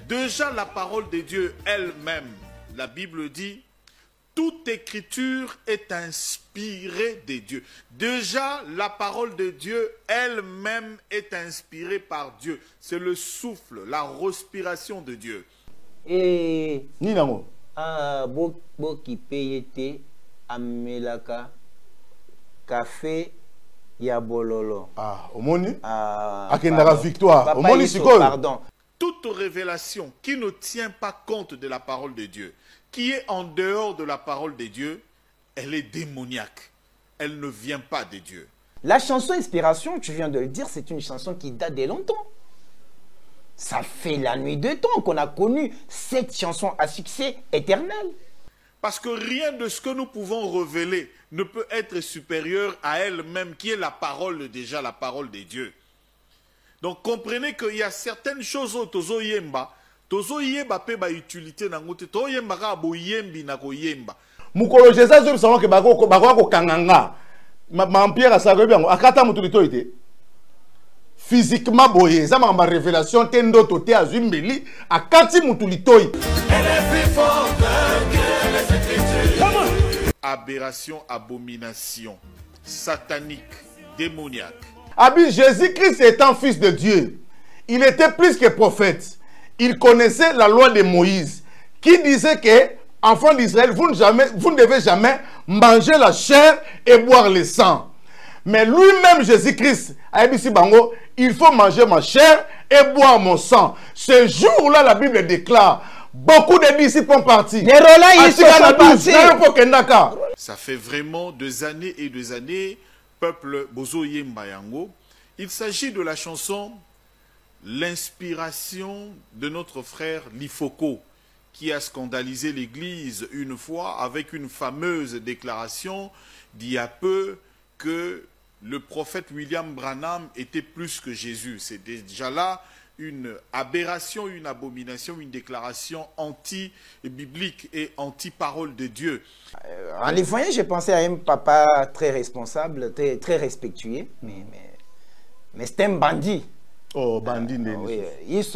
Déjà la parole de Dieu elle-même, la Bible dit, toute écriture est inspirée de Dieu. Déjà la parole de Dieu elle-même est inspirée par Dieu. C'est le souffle, la respiration de Dieu. Et Ninamo. Bo qui paye amelaka café ya bololo. Omoni. Akendara victoire. Omoni sikoyo. Pardon. Toute révélation qui ne tient pas compte de la parole de Dieu, qui est en dehors de la parole de Dieu, elle est démoniaque. Elle ne vient pas de Dieu. La chanson Inspiration, tu viens de le dire, c'est une chanson qui date de longtemps. Ça fait la nuit de temps qu'on a connu cette chanson à succès éternel. Parce que rien de ce que nous pouvons révéler ne peut être supérieur à elle-même, qui est la parole déjà, la parole de Dieu. Donc comprenez qu'il y a certaines choses au tozo yemba pe ba utilité na ngote to yemba ka bo yembi na ko yemba. Mukolo jeza zo bisanga ke bako kanganga. Mampierre asago biango akata mutulito ite. Physiquement boye, ça m'a révélation tendo toté azumbeli akati mutulito. Elle est plus forte que les écritures. Aberration, abomination, satanique, démoniaque. Abi, Jésus-Christ étant fils de Dieu, il était plus que prophète. Il connaissait la loi de Moïse, qui disait que, enfants d'Israël, vous ne devez jamais manger la chair et boire le sang. Mais lui-même, Jésus-Christ, il faut manger ma chair et boire mon sang. Ce jour-là, la Bible déclare, beaucoup de disciples sont partis. Les relais, ils sont partis. Ça fait vraiment des années et des années, peuple Bozo Yemba Yango. Il s'agit de la chanson L'inspiration de notre frère Lifoko, qui a scandalisé l'Église une fois avec une fameuse déclaration d'il y a peu que le prophète William Branham était plus que Jésus. C'est déjà là une aberration, une abomination, une déclaration anti-biblique et anti-parole de Dieu. En les voyant, j'ai pensé à un papa très responsable, très respectueux, mais c'est un bandit. Oh, bandit. Oui,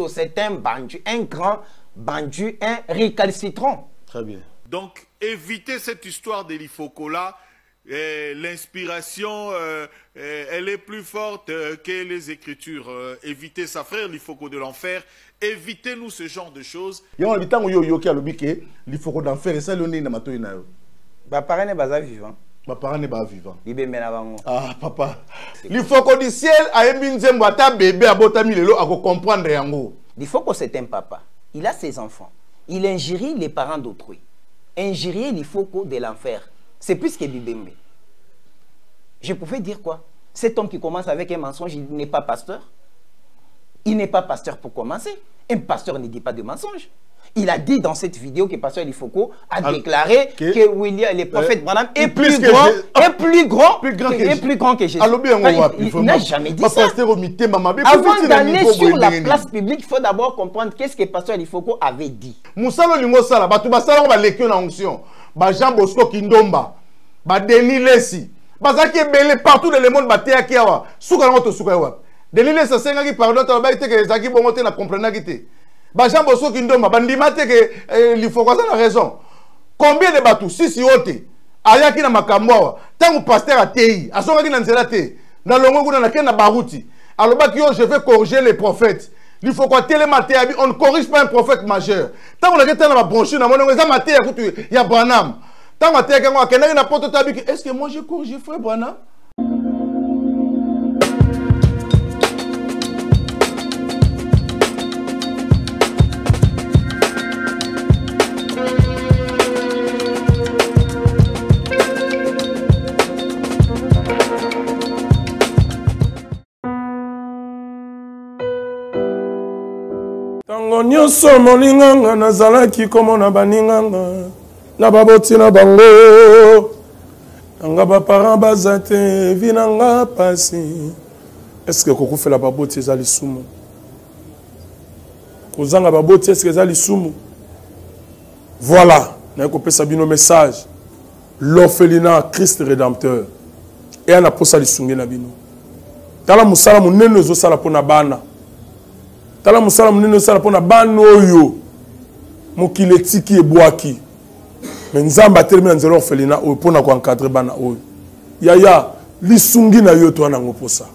c'est un bandit, un grand bandit, un récalcitrant. Très bien. Donc, évitez cette histoire de l'Ifoko-là. L'inspiration, elle est plus forte que les Écritures. Évitez ça, frère l'Ifoko de l'enfer. Évitez-nous ce genre de choses. L'Ifoko d'enfer, et ça, le nez n'a pas eu. Bah, parents n'est pas vivant. Ma parent n'est pas vivant. Ah, papa. L'Ifoko du ciel a un bébé à Botamilelo à comprendre yango. L'Ifoko, c'est un papa. Il a ses enfants. Il injurie les parents d'autrui. Injurier l'Ifoko de l'enfer. C'est plus que Bibembe. Je pouvais dire quoi? Cet homme qui commence avec un mensonge, il n'est pas pasteur. Il n'est pas pasteur pour commencer. Un pasteur ne dit pas de mensonge. Il a dit dans cette vidéo que pasteur Lifoko a déclaré que William, le prophète Branham est plus grand que Jésus. Il n'a jamais dit ça. Avant d'aller sur la place publique, il faut d'abord comprendre qu'est-ce que pasteur Lifoko avait dit. Moussalo Lingo Sala, Batubasala, on va l'écrire en onction. Jean Bosco Kindomba, Denis Lessi, Bazaki est belé partout dans le monde, Batea Kiawa, Soukaramoto Soukawa. Denis Lessi, c'est un qui parle d'autre, Baïté que Zaki Bongote n'a compris. Jean Bosco Kindomba, Bandimate que l'Ifoko a raison. Combien de bateaux? Si Ote, Ayaki na Makamboa, tant que pasteur a TI, à son avis, dans le monde où on a qu'un Barouti. Alors, je vais corriger les prophètes. Il faut qu'on télématé, on ne corrige pas un prophète majeur. Tant qu'on a été dans la branche, on il y a Branham. Tant qu'on a été dans la branche, est-ce que moi j'ai corrigé frère Branham? Tango nyonso molinganga nazalaki komona baninganga na baboti na bango nanga baparent baza te vi nanga pasi. Est-ce que kokufela baboti eza lisumu? Kozanga baboti est-ce que eza lisumu? Voilà, na kopesa bino message. L'orphelinat Christ rédempteur et ana posa lisungi na bino. Tala musala munene zo sala pona bana. tala musala munene osala mpona bana oyo mokili etiki ebwaki me nzambe atelemi na nzela orphelina oyo mpona koencadre bana oyo yaya lisungi na yo toa nango mposa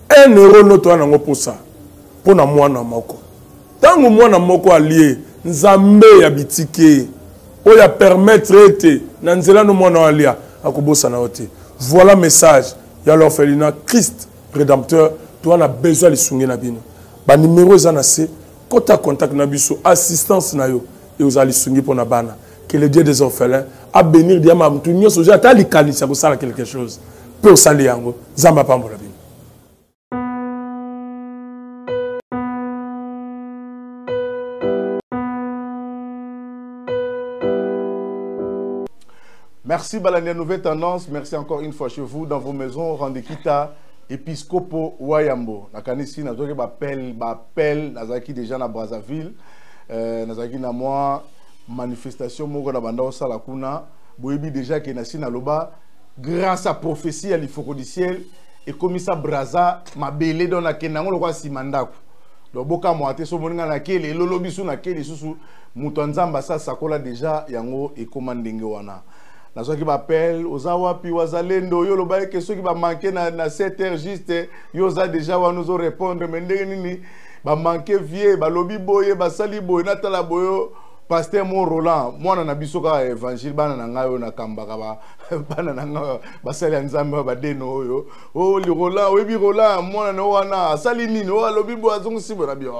1 euro no toa nango mposa mpona mwana moko ntango mwana moko alie nzambe ya bitike oyo apermettre ete na nzela no mwana alia akobosana yo te. Voilà message ya l'orphelinat Christ rédempteur toa na besoin lisungi na bino ba numéro eza na se kota contact na biso assistance na yo et ozali sungi mpona bana. Que le Dieu des orphelins a bénir diama mutu nyonso ozo ata likanisa kosala quelque chose pe osali yango nzambe apambola bino. Merci Balania Nouvelle Tendance, merci encore une fois chez vous dans vos maisons, Randekita, Episcopo Wayambo. Nakanisi nazoki bapel nazaki déjà na Brazzaville, nazaki na moi manifestation moko na banda osala kuna, boyebi déjà que nasi na loba grâce à prophétie à l'Ifocodiciel et comme ça Brazza mabele don na kenango lokwa simandako. Donc boka moate so moninga na kele lolo bisu na kele susu muto nzamba sa sakola déjà yango e komandenge wana. Nazoki bapel ozawa pi wazalendo yo loba ke soki ba manquer na 7h juste yoza déjà wa nous répondre mais ndenge nini ba manquer vie ba lobi boye ba sali boye na tala boyo pasteur mon Roland mwana na biso ka évangile bana na ngayo na kambaka ba bana na ngayo ba sali nzambe ba deno oyo o li Roland oyebi Roland mwana no wana sali nini o lobi bo azongo sibo na bio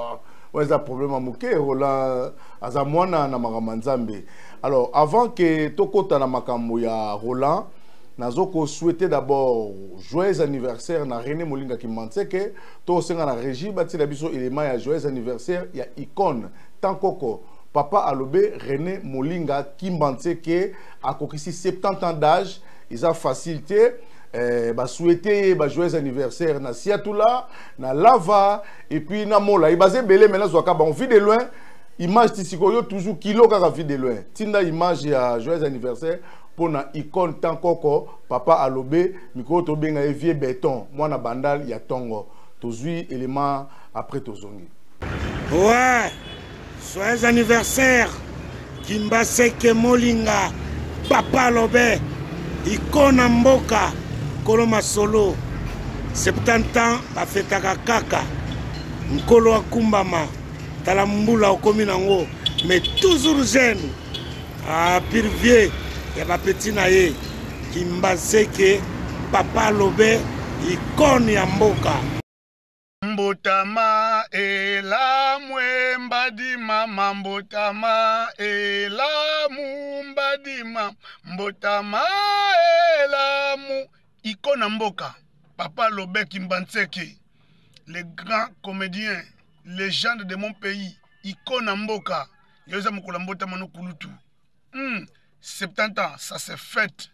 ouais un problème à moquer Roland aza mwana na makamba nzambe. Alors, avant que Tokota na makambo ya Roland, nazoko souhaiter d'abord joyeux anniversaire na René Molinga Kimbanseke, to senga na régie bati la biso élément ya joyeux anniversaire ya icône tankoko papa alobe René Molinga Kimbanseke a kokisi 70 ans d'âge, ils ont facilité ba souhaiter ba joyeux anniversaire na Siatula, na Lava et puis na Mola, il basé belé maintenant zoka ba on vit de loin. Image tisikoyo toujours kilo kaka vie de loin. Tinda image ya joyeux anniversaire pour na icône tankoko papa alobe mikro to benga vieux béton mwana bandal ya tongo tozui élément après tozongi. Ouais. Joyeux anniversaire Kimbaseke Molinga papa alobe icône mboka koloma solo 70 ans bafetaka kaka nkolo akumbama Talambula okomi nango mais toujours jeune pire vieux ya ba petit na ye Kimbaseke papa lobe icône ya mboka mbotama elamwe mbadima mbotama elamu mbadima mbotama elamu icône ya mboka papa lobe Kimbaseke le grand comédien légende de mon pays, icône Mboka, Yosa Moukoula Mbota Mano Kulutu. 70 ans, ça s'est fait.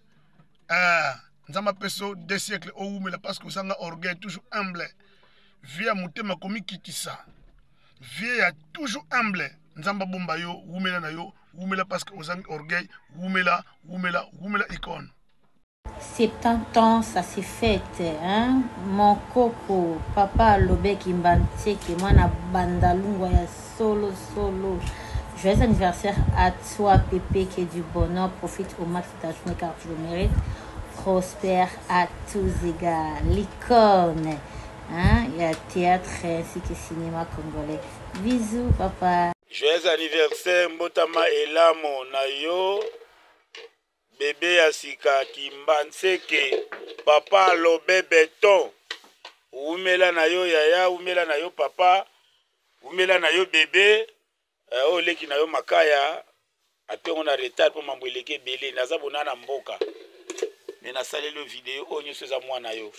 Nzamba Peso, 2 siècles, parce que vous avez un orgueil toujours humble. Vieux Moutema Komi Kitissa. Vieux a toujours humble. Nzamba Bombayo, Wumela Nayo, Wumela parce que vous avez un orgueil, Wumela icône. 70 ans, ça s'est fait, hein? Mon coco, papa Lobe Kimbaseke, moi na bandalungwa ya solo. Joyeux anniversaire à toi, Pépé, que du bonheur profite au max de ta journée car tu le mérites. Prospère à tous égards. L'icône, hein? Il y a théâtre ainsi que cinéma congolais. Bisous, papa. Joyeux anniversaire, Mbotama Elamo Nayo. Bébé Asika Kimbaseke papa lobe béton umela na yo yaya umela na yo papa umela na yo bébé oleki na yo makaya atengo na retard po mambweleke belé naza bonana mboka mais na salelo vidéo onyo seza mwana yo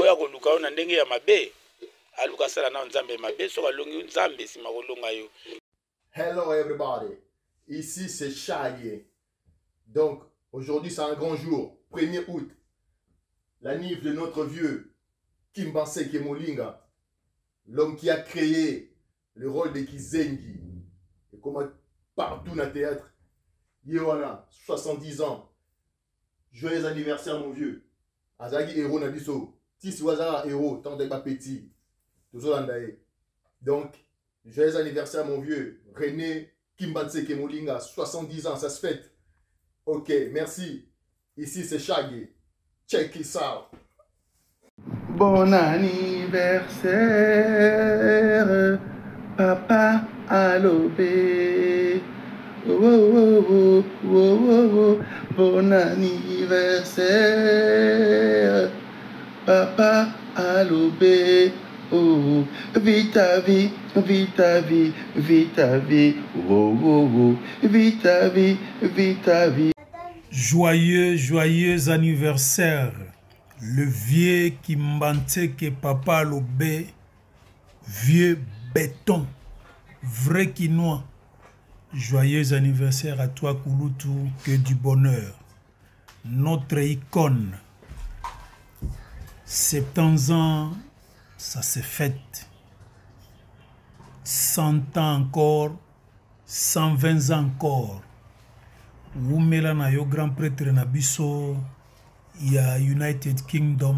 oya koluka yo na ndenge ya mabe aluka sala na nzambe mabe so kalongi nzambe sima kolonga yo. Hello everybody, ici c'est Chaye. Donc aujourd'hui, c'est un grand jour, 1er août. La nif de notre vieux Kimbaseke Molinga, l'homme qui a créé le rôle de Kizengi. Et comme partout dans le théâtre, Yewana, 70 ans. Joyeux anniversaire, mon vieux. Azagi héros Nabiso. Tisi Wazara héros, tant de petit. Tout ça, donc, Joyeux anniversaire, mon vieux. René Kimbanseke Molinga, 70 ans, ça se fête. Ok, merci. Ici, c'est Shaggy. Check it out. Bon anniversaire, Papa Alobé. Oh, oh, oh, oh, oh, oh. Bon anniversaire, Papa Alobé. Oh, vita vie, vita vie, vita vie. Oh, oh, oh, vita vie, vita vie. Joyeux anniversaire, le vieux Kimbanseke Papa Alobé, vieux béton, vrai quinois. Joyeux anniversaire à toi Kouloutou, que du bonheur. Notre icône, 70 ans, ça se fête. 100 ans encore, 120 ans encore. Wumela na yo grand prêtre na biso ya United Kingdom.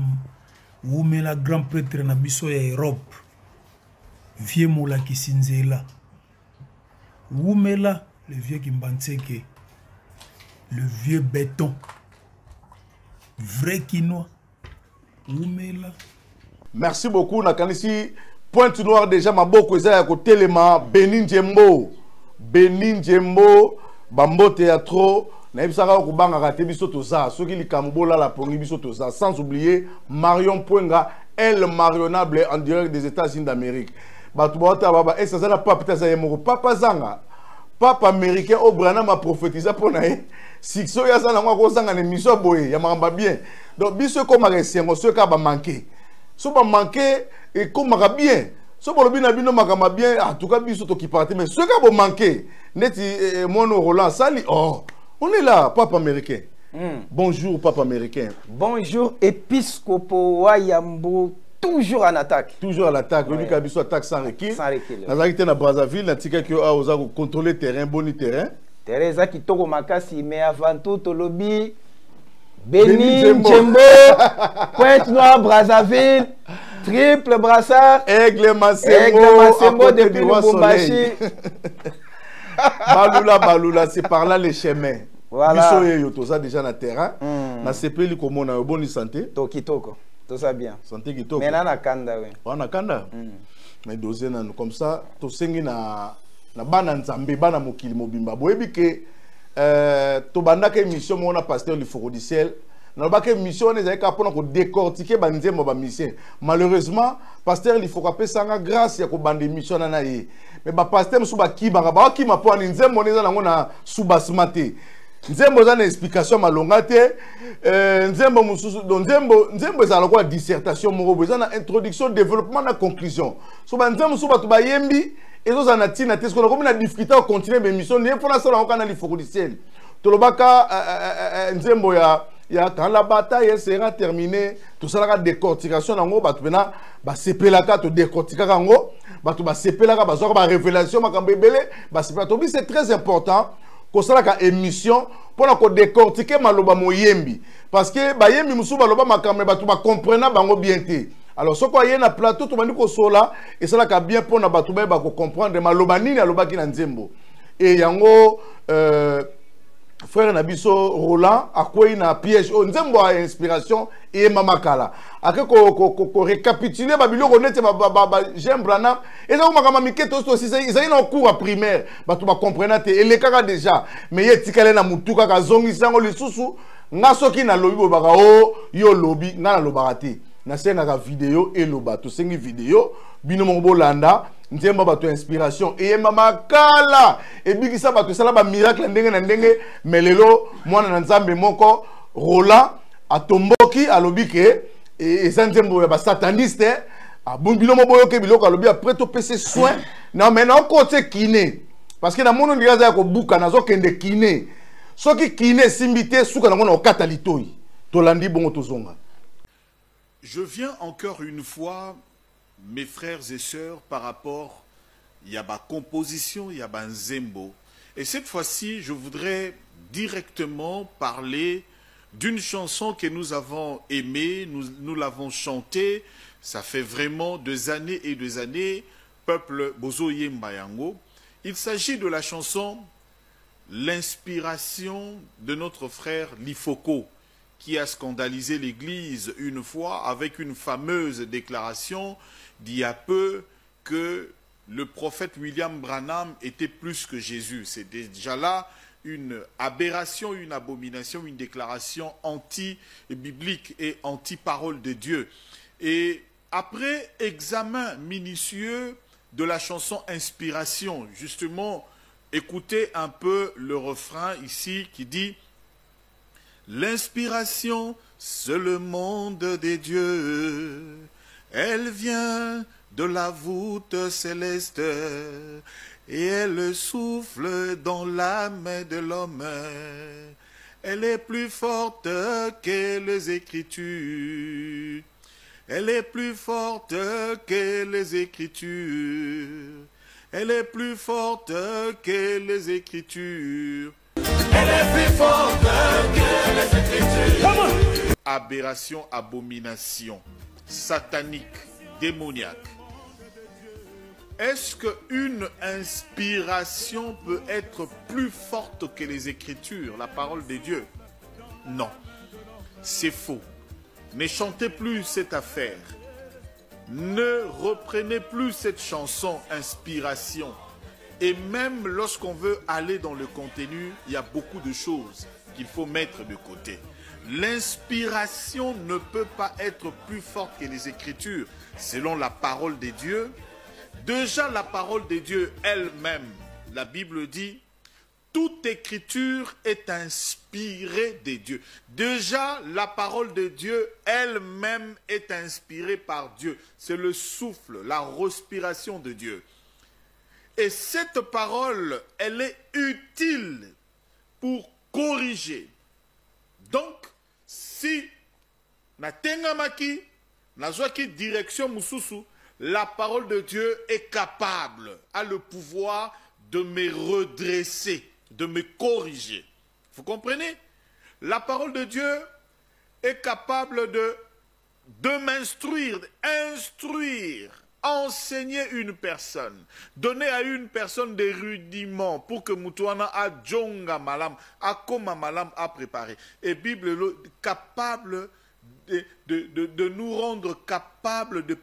Wumela grand prêtre na biso ya Europe. Vieux moula kisinzela. Wumela le vieux Kimbanseke. Le vieux béton. Vrai quinois. Wumela. Merci beaucoup nakanisi Pointe Noire déjà maboko eza ya kotelema Benin Jembo. Benin Jembo Bambo Théâtre na ebisaka kubanga kate biso toza soki likambola la pongi biso toza sans oublier Marion Pwenga elle marionnable en direct des États-Unis d'Amérique. Batu bota baba esa za papa taza yemoko papa zanga papa américain au Brana m'a prophétisé pour nae sikso ya za na ngwa zanga na émission boye ya mamba bien. Donc biso ko maresengo so ka ba manquer. So ba manquer et ko maka bien. So bolobi na bino makama bien en tout cas biso to ki parti mais so ka bo manquer neti mono Roland Sali oh on est là papa américain. Bonjour papa américain. Bonjour épiscopo Wayambo, toujours en attaque. Toujours à l'attaque. Le but biso attaque sans recul. Sans recul. Na zakite na Brazzaville na tika ki a oza ko contrôler terrain boni terrain. Teresa kitoko makasi mais avant tout tolobi Benin Jembo, Pointe Noire Brazzaville. Triple brassard. Aigle Massembo depuis Lubumbashi. Balula, c'est par là les chemins. Voilà. Biso toza déjà na terrain. Na sepeli komo na bonne santé. Tokitoko. Tout ça bien. Santé kitoko. Mais na kanda oui. Wana kanda. Mais dosé na comme ça to sengi na bana nzambe bana mokili mobimba. Boyebi ke to bandaka émission mona pasteur Lifoko du ciel. Dans la mission, on a décortiquer banzembo ba mission. Malheureusement, pasteur il faut qu'après ça grâce à ko bande mission na ye. Mais ba pasteur musuba kiba ba ki ma po nzembo neza nango na suba smate. Nzembo za na explication malonga te. Nzembo mususu nzembo za la dissertation moko za na introduction, développement na conclusion. So ba nzembo musuba to ba yembi ezo za na tina te ko na difficulté à continuer mes missions ne pour la sala on na Lifoko du ciel. To lobaka nzembo ya quand la bataille sera terminée, tout ça la décortication nango batu bena ba sepelaka to décortiquer nango batu ba sepelaka ba zo ba révélation makambe belé ba sepelaka to c'est très important ko sala ka émission pour ko décortiquer maloba moyembi parce que ba yembi musu baloba makambe batu ba comprendre bango bien té. Alors ce ko yé na plateau to bandi ko sola et sala ka bien pour na batu ba ko comprendre maloba nini aloba ki na nzembo et yango frère Nabiso Roland a quoi na piège on nzembo a inspiration et mamakala ake ko récapituler babilo connaître j'aime Branham et ça makama miketo aussi ils ont en cours primaire ba tu ba comprendre te et les kaka déjà mais yetikale na mutuka ka zongi sango lisusu ngasoki na lobi baka o yo lobi nga na lobaka te na senga ka vidéo et loba to sengi vidéo bino mo bolanda nzembo bato inspiration et mama kala et bikisa bato sala ba miracle ndenge na ndenge melelo mwana na nzambe moko Roland atomboki alobike et ça nzembo ya ba sataniste abundilo mo boyoke biloko alobi après to pese soin na maintenant côté kiné parce que na mono ndiaza ya ko buka nazo kende kiné soki kiné simbité suka na ngona okata litoi to landi bongo tozonga. Je viens encore une fois, mes frères et sœurs, par rapport à la composition, il y a nzembo. Et cette fois-ci, je voudrais directement parler d'une chanson que nous avons aimée, nous l'avons chantée. Ça fait vraiment des années et des années peuple Bozo Yemba Yango. Il s'agit de la chanson L'inspiration de notre frère Lifoko, qui a scandalisé l'Église une fois avec une fameuse déclaration d'il y a peu que le prophète William Branham était plus que Jésus. C'est déjà là une aberration, une abomination, une déclaration anti-biblique et anti-parole de Dieu. Et après examen minutieux de la chanson Inspiration, justement, écoutez un peu le refrain ici qui dit « L'inspiration, c'est le monde des dieux, elle vient de la voûte céleste et elle souffle dans l'âme de l'homme. Elle est plus forte que les Écritures. Elle est plus forte que les Écritures. Elle est plus forte que les Écritures. Elle est plus forte que les Écritures. » Aberration, abomination, satanique, démoniaque. Est-ce qu'une inspiration peut être plus forte que les Écritures, la parole de Dieu? Non, c'est faux. Ne chantez plus cette affaire. Ne reprenez plus cette chanson Inspiration. Et même lorsqu'on veut aller dans le contenu, il y a beaucoup de choses qu'il faut mettre de côté. L'inspiration ne peut pas être plus forte que les Écritures, selon la parole de Dieu. Déjà, la parole de Dieu elle-même, la Bible dit, toute écriture est inspirée de Dieu. Déjà, la parole de Dieu elle-même est inspirée par Dieu. C'est le souffle, la respiration de Dieu. Et cette parole, elle est utile pour corriger. Donc, si na tengamaki, na zoaki direction mususu, la parole de Dieu est capable, a le pouvoir de me redresser, de me corriger. Vous comprenez? La parole de Dieu est capable de m'instruire, instruire, enseigner une personne, donner à une personne des rudiments pour que Mutuana a djonga malam, a koma malam a préparé. Et Bible capable de nous rendre capables de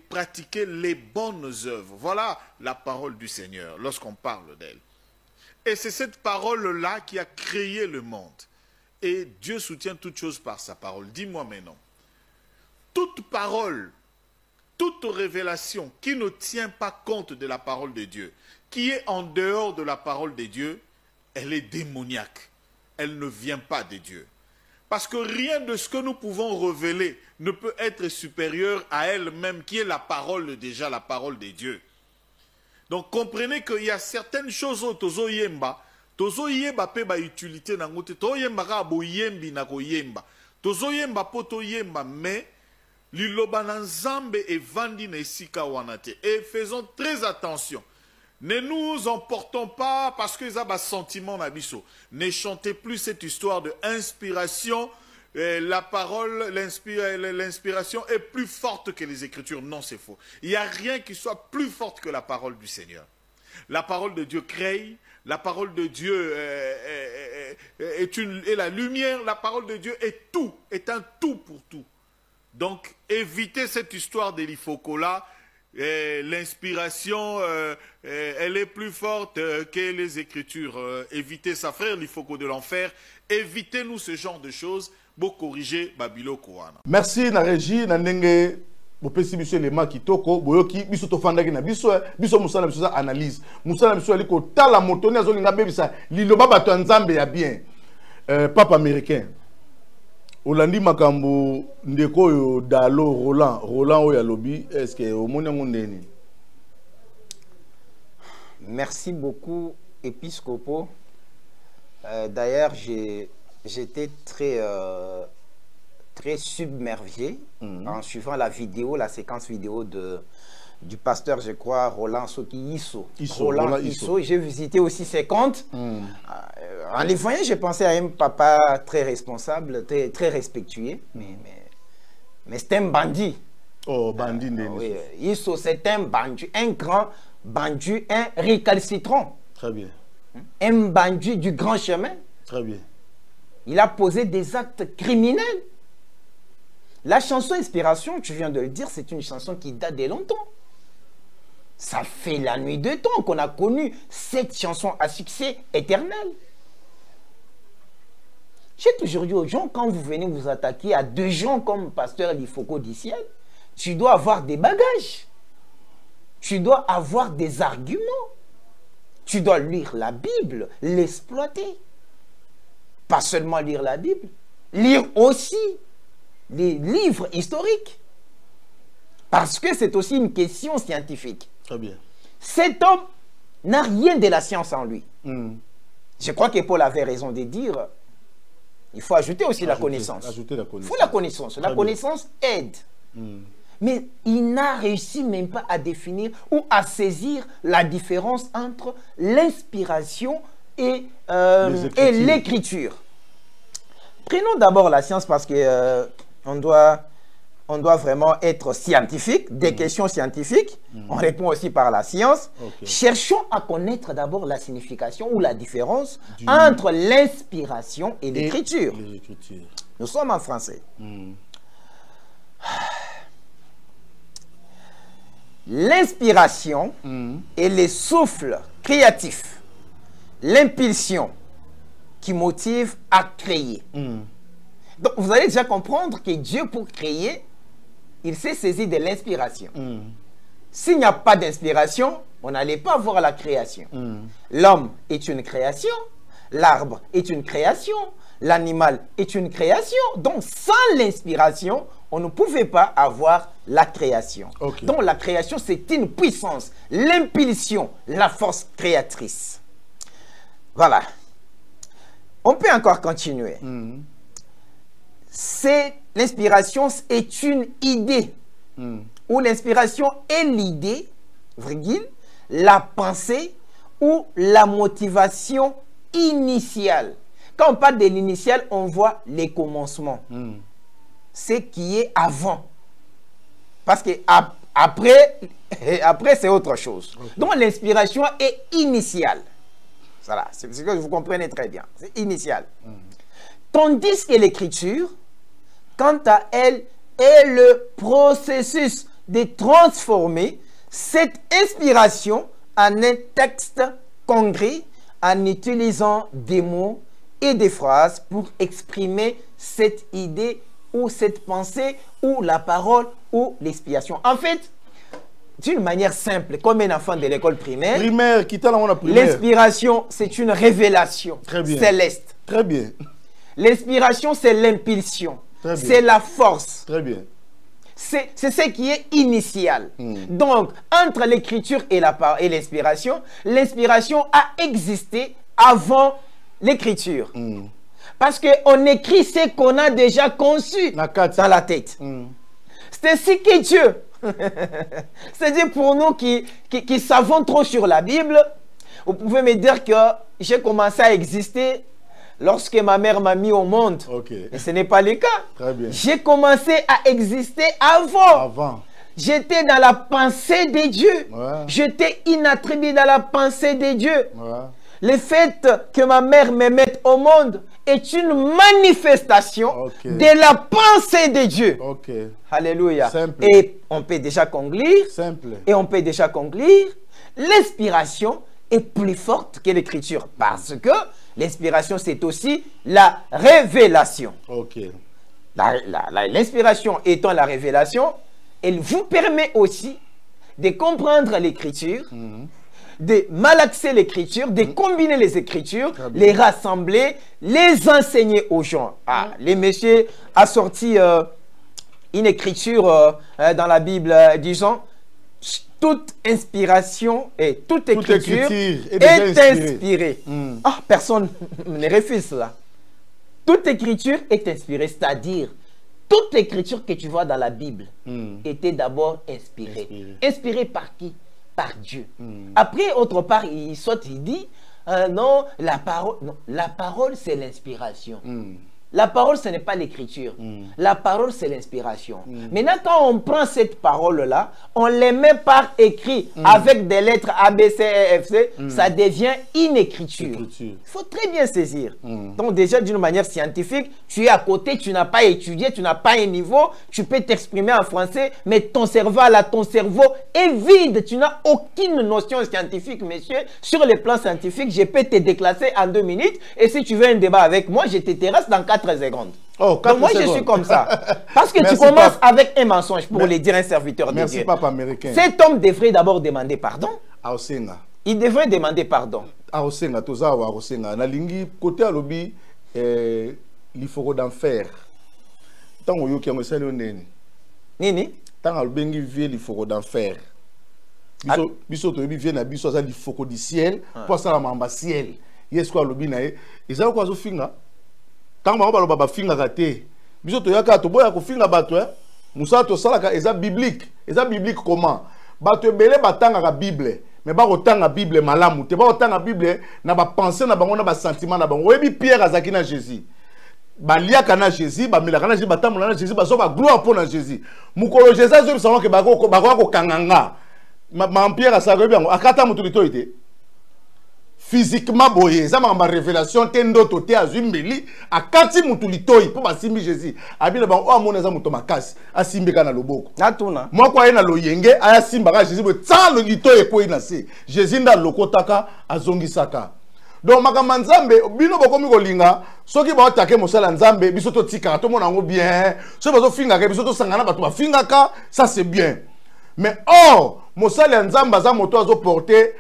pratiquer les bonnes œuvres. Voilà la parole du Seigneur lorsqu'on parle d'elle. Et c'est cette parole-là qui a créé le monde. Et Dieu soutient toutes choses par sa parole. Dis-moi maintenant, toute parole, toute révélation qui ne tient pas compte de la parole de Dieu, qui est en dehors de la parole de Dieu, elle est démoniaque. Elle ne vient pas de Dieu. Parce que rien de ce que nous pouvons révéler ne peut être supérieur à elle-même, qui est la parole déjà, la parole de Dieu. Donc comprenez qu'il y a certaines choses au tozo yemba pe ba utilité nangote to yemba ka bo yembi na ko yemba tozo yemba poto yemba mais liloba na nzambe e vandi na esika wanate. Et faisons très attention. Ne nous emportons pas parce que ça a sentiment nabiso. Ne chantez plus cette histoire de inspiration. La parole, l'inspiration est plus forte que les Écritures. Non, c'est faux. Il n'y a rien qui soit plus forte que la parole du Seigneur. La parole de Dieu crée. La parole de Dieu est la lumière. La parole de Dieu est tout, est un tout pour tout. Donc, évitez cette histoire d'Elifoko-là. L'inspiration, elle est plus forte que les Écritures. Évitez ça, frère Lifoko de l'enfer. Évitez-nous ce genre de choses pour corriger Babilo Kouana. Merci, na régie, na ndenge, bopesi biso élément kitoko, boyoki, biso tofandaki na biso musala biso za analyse. Musala biso aliko tala motoni azolinga bebisa, liloba bato nzambe ya bien. Papa américain. Olandi makambo ndeko yo dalo Roland oya lobi, est-ce que omoni ngondeni? Merci beaucoup, Épiscopo. D'ailleurs, j'étais très submergé en suivant la vidéo, la séquence vidéo du pasteur, je crois, Roland Soki Roland Isso. J'ai visité aussi ses comptes. En les voyant, j'ai pensé à un papa très responsable, très respectueux, mais c'est un bandit. Oh, bandit Oui, Isso, c'est un bandu, un grand bandu, un récalcitrant. Très bien. Un bandu du grand chemin. Très bien. Il a posé des actes criminels. La chanson Inspiration, tu viens de le dire, c'est une chanson qui date de longtemps. Ça fait la nuit de temps qu'on a connu cette chanson à succès éternel. J'ai toujours dit aux gens, quand vous venez vous attaquer à deux gens comme Pasteur Lifoko du ciel, tu dois avoir des bagages. Tu dois avoir des arguments. Tu dois lire la Bible, l'exploiter. Pas seulement lire la Bible, lire aussi les livres historiques. Parce que c'est aussi une question scientifique. Très bien. Cet homme n'a rien de la science en lui. Je crois que Paul avait raison de dire, il faut ajouter aussi la connaissance. Ajouter la connaissance. Il faut la connaissance. La connaissance aide. Mais il n'a réussi même pas à définir ou à saisir la différence entre l'inspiration et l'écriture. Prenons d'abord la science parce que on doit vraiment être scientifique, des questions scientifiques. On répond aussi par la science. Cherchons à connaître d'abord la signification ou la différence entre l'inspiration et l'écriture. Nous sommes en français. L'inspiration est le souffle créatif, l'impulsion qui motive à créer. Donc vous allez déjà comprendre que Dieu, pour créer, il s'est saisi de l'inspiration. S'il n'y a pas d'inspiration, on n'allait pas voir la création. L'homme est une création, l'arbre est une création, l'animal est une création. Donc sans l'inspiration, on ne pouvait pas avoir la création. Donc la création, c'est une puissance, l'impulsion, la force créatrice. Voilà. On peut encore continuer. L'inspiration est une idée. Ou l'inspiration est l'idée, la pensée ou la motivation initiale. Quand on parle de l'initial, on voit les commencements. Ce qui est avant. Parce que après c'est autre chose. Donc l'inspiration est initiale. Voilà, c'est ce que vous comprenez très bien. C'est initial. Tandis que l'écriture, quant à elle, est le processus de transformer cette inspiration en un texte concret en utilisant des mots et des phrases pour exprimer cette idée ou cette pensée ou la parole ou l'expiation. En fait, d'une manière simple, comme un enfant de l'école primaire, l'inspiration, c'est une révélation céleste. Très bien. L'inspiration, c'est l'impulsion. C'est la force. Très bien. C'est ce qui est initial. Donc, entre l'écriture et l'inspiration a existé avant l'écriture. Parce qu'on écrit ce qu'on a déjà conçu dans la tête. C'est ainsi que Dieu, c'est-à-dire pour nous qui savons trop sur la Bible, vous pouvez me dire que j'ai commencé à exister lorsque ma mère m'a mis au monde. Et ce n'est pas le cas. J'ai commencé à exister avant. J'étais dans la pensée de Dieu. J'étais inattribué dans la pensée de Dieu. Le fait que ma mère me mette au monde est une manifestation de la pensée de Dieu. Alléluia. Et on peut déjà conclure. Et on peut déjà conclure. L'inspiration est plus forte que l'écriture. Parce que l'inspiration, c'est aussi la révélation. L'inspiration étant la révélation, elle vous permet aussi de comprendre l'écriture, de malaxer l'écriture, de combiner les écritures, les rassembler, les enseigner aux gens. Les messieurs a sorti une écriture dans la Bible disant toute inspiration et toute écriture est inspirée. Personne ne refuse cela. Toute écriture est inspirée, c'est-à-dire toute écriture que tu vois dans la Bible était d'abord inspirée. Inspirée par qui? Par Dieu. Après, autre part, il dit non, la parole c'est l'inspiration. La parole, ce n'est pas l'écriture. La parole, c'est l'inspiration. Maintenant, quand on prend cette parole-là, on les met par écrit avec des lettres A, B, C, E, F, C, ça devient une écriture. Il faut très bien saisir. Donc déjà, d'une manière scientifique, tu es à côté, tu n'as pas étudié, tu n'as pas un niveau, tu peux t'exprimer en français, mais ton cerveau est vide. Tu n'as aucune notion scientifique, monsieur. Sur le plan scientifique, je peux te déclasser en 2 minutes, et si tu veux un débat avec moi, je te terrasse dans 4 secondes. Oh, 4 Donc moi, secondes. je suis comme ça. Parce que Merci, tu commences Papa. avec un mensonge pour les dire un serviteur de Dieu. Merci, papa américain. Cet homme devrait d'abord demander pardon. Aosenga. Il devrait demander pardon. Aosenga, toza wa Aosenga. Na lingi côté à lobby l'ifoko d'enfer. Tant oyo ki ngosali oneni. Nini? Tant albengi vie l'ifoko d'enfer. Biso to vie na biso za l'ifoko du ciel pour ça la mamba ciel. Yes quoi lobby na e. Ezalo kwa zo finga. Tant ba ba ba finga kate. Biso to yaka to boya ko finga bato Musa to salaka eza biblique. Eza biblique comment? Bato ebele batanga ka Bible. Mais ba kotanga Bible malamu. Te ba kotanga Bible na ba penser na bango na ba sentiment na bango. Oyebi Pierre azaki na Jésus. Ba liaka na Jésus, ba melaka na Jésus, ba tamula na Jésus, ba so ba gloire pour na Jésus. Mukolo Jésus zo bisango ke ba ko kanganga. Ma Pierre asaka biango akata mutu litoite. Physiquement boye ça m'a révélation tendo toté azumbeli akati mutu litoi pour basimbi Jésus abina ba o amona za mutu makasi asimbeka na loboko Natuna moko ayena loyenge aya simba ka Jésus bo tsalo litoi ko ina se Jésus nda lokotaka azongisaka donc makamba nzambe bino bokomi kolinga soki ba otake mosala nzambe biso to tika to mona ngo bien so bazo finga ka biso to sangana bato ba finga ka ça c'est bien mais or mosala nzambe za moto azo porter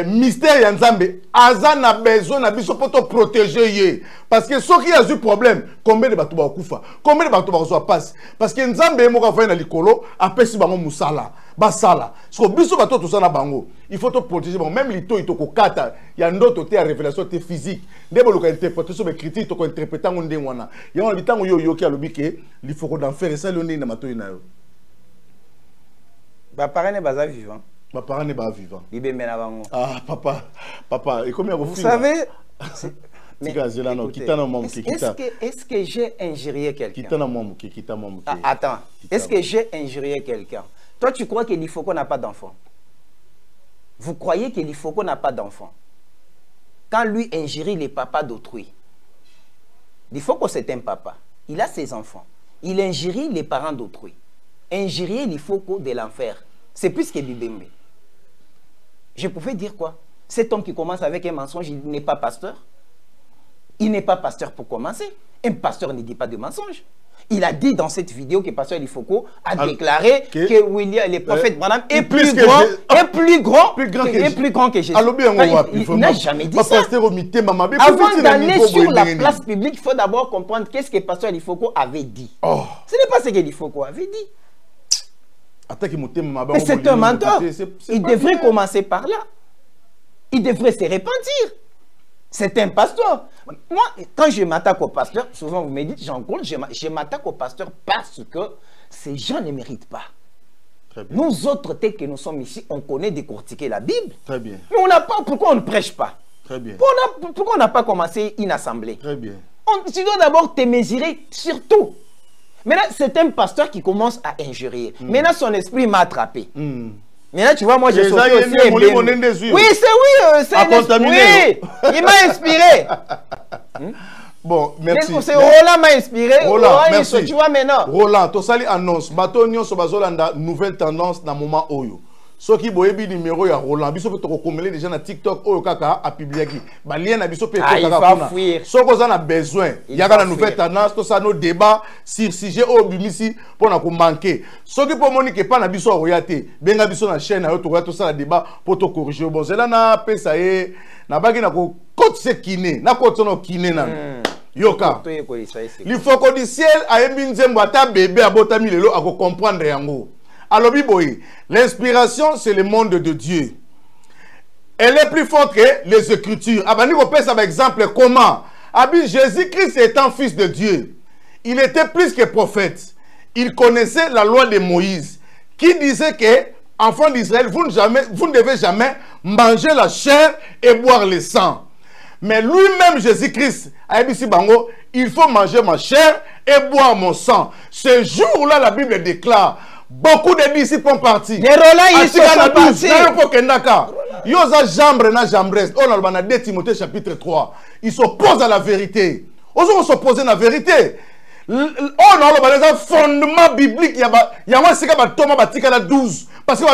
mystère ya nzambe aza na besoin na biso poto protéger ye parce que soki a eu problème combien de bato ba kufa combien de bato ba so passe parce que nzambe mo ka fa na likolo apesi bango musala basala so biso bato to sana bango il faut to protéger bango même lito itoko kata ya ndoto te ya révélation te physique ndebo lo ka interprétation be critique to ko interpréter ngo ndengwana ya wana bitango yo ki alobike li faut ko d'enfer ça le na mato ina yo ba parane baza vivant. Ma parents n'est pas vivant. Ah, papa, et combien vous savez, est-ce que j'ai injurié quelqu'un? Attends, est-ce que j'ai injurié quelqu'un? Toi, tu crois que l'Ifoko n'a pas d'enfant? Vous croyez que l'Ifoko n'a pas d'enfant? Quand lui injurie les papas d'autrui, l'Ifoko c'est un papa. Il a ses enfants. Il injurie les parents d'autrui. Injurier l'Ifoko de l'enfer. C'est plus que Bibembe. Je pouvais dire quoi? Cet homme qui commence avec un mensonge, il n'est pas pasteur. Il n'est pas pasteur pour commencer. Un pasteur ne dit pas de mensonge. Il a dit dans cette vidéo que pasteur Lifoko a déclaré que William, le prophète Branham est plus grand que Jésus. Il n'a jamais dit ça. Avant d'aller sur la place publique, il faut d'abord comprendre qu'est-ce que pasteur Lifoko avait dit. Ce n'est pas ce que Lifoko avait dit. Mais c'est un menteur. Il devrait commencer par là. Il devrait se repentir. C'est un pasteur. Moi, quand je m'attaque au pasteur, souvent vous me dites, Jean-Claude, je m'attaque au pasteur parce que ces gens ne méritent pas. Nous autres, tels que nous sommes ici, on connaît décortiquer la Bible. Très bien. Mais on n'a pas, pourquoi on ne prêche pas? Très bien. Pourquoi on n'a pas commencé une assemblée? Très bien. Tu dois d'abord te mesurer sur tout. Maintenant, c'est un pasteur qui commence à injurier. Maintenant, son esprit m'a attrapé. Maintenant, tu vois, moi, j'ai sauté aussi. Oui, c'est oui, il m'a inspiré. Bon, merci. C'est Roland m'a inspiré. Roland, merci. Tu vois maintenant. Roland, tu sali annonce. Bato nyon so bazolanda nouvelle tendance dans moment oyo. Ce qui boyebi numéro ya Roland, biso peut te recommander déjà na TikTok oyo kaka a publié qui. Ba lien na biso peut kaka kuna. So ko za na besoin, il y a la nouvelle tendance, to ça nos débats sur sujet oyo bimisi pour na ko manquer. Ce qui pour monique pas na biso royate, benga biso na chaîne oyo to royate ça débat pour te corriger. Bon, c'est là na pesa e na bagi na ko côte se kiné, na côte no kiné na. Yoka. Il faut que du ciel a embinzembo ata bébé abotami lelo a ko comprendre yango. Alors, l'inspiration, c'est le monde de Dieu. Elle est plus forte que les Écritures. Abani ko pesa par exemple comment? Jésus-Christ étant fils de Dieu, il était plus que prophète. Il connaissait la loi de Moïse, qui disait que, enfants d'Israël, vous ne devez jamais manger la chair et boire le sang. Mais lui-même, Jésus-Christ, il faut manger ma chair et boire mon sang. Ce jour-là, la Bible déclare, beaucoup de disciples sont partis. Les Roland, ils sont partis. Yosa jambre na jambres. On a 2 Timothée chapitre 3. Ils s'opposent à la vérité. Ils s'opposent à la vérité. On a un fondement biblique. Il y a un Thomas Batika la 12. Parce que,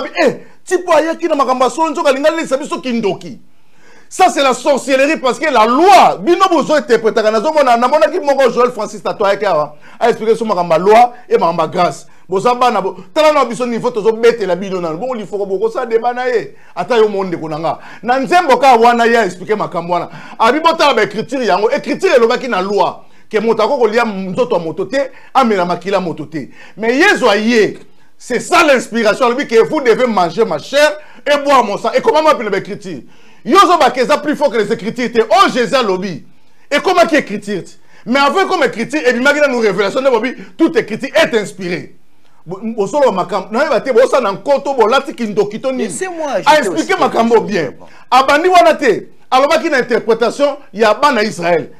ça c'est la sorcellerie parce que la loi, bino bozo interpréter na ki moko Joël Francis Tatoya a expliqué sur ma loi et ma grâce. Bozaba na bo tala na biso niveau tozo bete la bino na bon il faut boko ça débat na ye ata yo monde konanga na nzembo ka wana ya expliquer makambo wana abi botala ba écriture yango écriture elobaki na loi ke motako ko lia nzoto moto te amela makila moto te mais yezo aye c'est ça l'inspiration lui que vous devez manger ma chair et boire mon sang et comment m'appeler l'écriture yozo bakeza plus fort que les écritures te oh Jésus lobby et comment qui écriture mais avec comme écriture et imagine nous révélation de Bobby toute écriture est inspirée bosolo makambo na yeba te bosa na nkoto bolati kindokito ni a expliquer makambo bien abandi wana te alobaki na interprétation ya bana Israël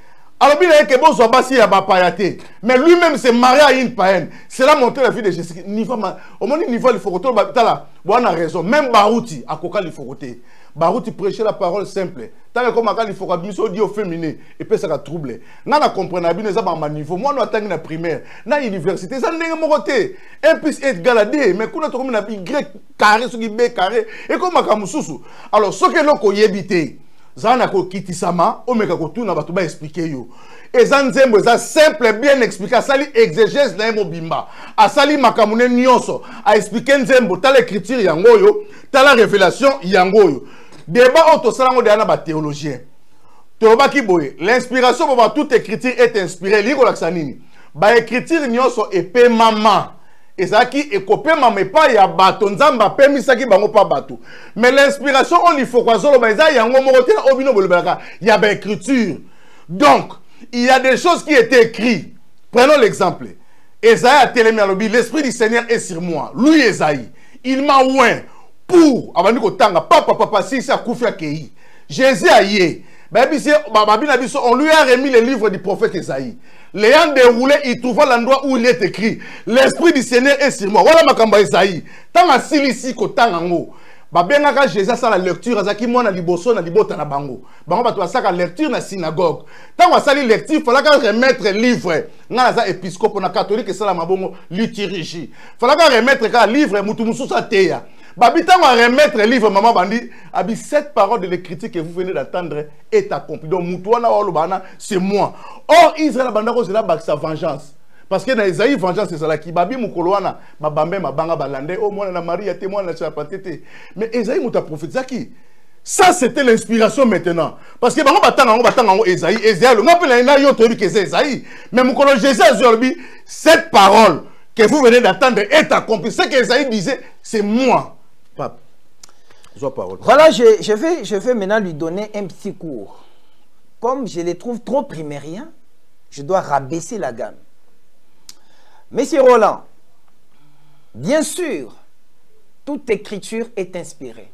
alobi na yeke bozo basi ya bapayate mais lui-même c'est marié à une païenne. Cela montre la vie de Jésus niveau au moins niveau il faut que tout tala bona raison même Barouti akoka il faut côté Barouti prêcher la parole simple tant que comme il faut que mission dit au féminin et puis ça va troubler na na comprendre bien ça ba niveau moi no atangi na primaire na université ça ndenge mo côté 1 + 1 égale à 2 mais kuna to comme na y carré sur b carré et comme akamususu alors ce que loko yebité zana ko kitisama omeka ko tuna batu ba expliquer yo ezanzembo za simple bien expliquer sali exégèse na mobimba asali makamune nyonso a expliquer nzembo ta l'écriture yango yo ta la révélation yango yo débat auto salango de ana ba théologien toba ki boye l'inspiration pour toute écriture est inspirée liko laksanini ba écriture nyonso epé mama ezaki ekopé mama pa ya bato nzamba pemisaki bango pa bato mais l'inspiration on il faut quoi zolo ba eza yango moko te obino bolobaka ya ba écriture donc il y a des choses qui étaient écrites prenons l'exemple Esaïe a télémé à l'objet l'esprit du Seigneur est sur moi lui Esaïe il m'a oint pour abandi ko tanga papa si ça kufia kei Jésus a yé on lui a remis les livres du prophète Esaïe. L'ayant déroulé, il trouva l'endroit où il est écrit l'esprit du Seigneur est sur moi. Voilà makamba Esaïe. Tant à silisi ko tangango. Babenga Jésus sa la lecture azaki mona liboso na libota na bango. Bango bato basaka lecture na synagogue. Tant à sali lecture, fallait remettre livre. Nga za épiscope na catholique ça la mabongo liturgie. Fallait remettre ka livre mutu mususa teya. Babitan va remettre le livre maman bandi abi cette parole de l'écriture que vous venez d'entendre est accomplie donc mutuana olobana c'est moi or Israël bandako c'est là sa vengeance parce que dans Isaïe vengeance c'est ça qui babi mukoloana mabambe mabanga balande au moins na Marie témoin na chapatete mais Isaïe muta prophète qui ça c'était l'inspiration maintenant parce que bango batanga Isaïe ngapela na yo tobi que c'est Isaïe mais mukolo Jésus azorbi cette parole que vous venez d'entendre est accomplie ce que Isaïe disait c'est moi. Pape, voilà, je vais maintenant lui donner un petit cours. Comme je les trouve trop primériens, je dois rabaisser la gamme. Monsieur Roland, bien sûr, toute écriture est inspirée,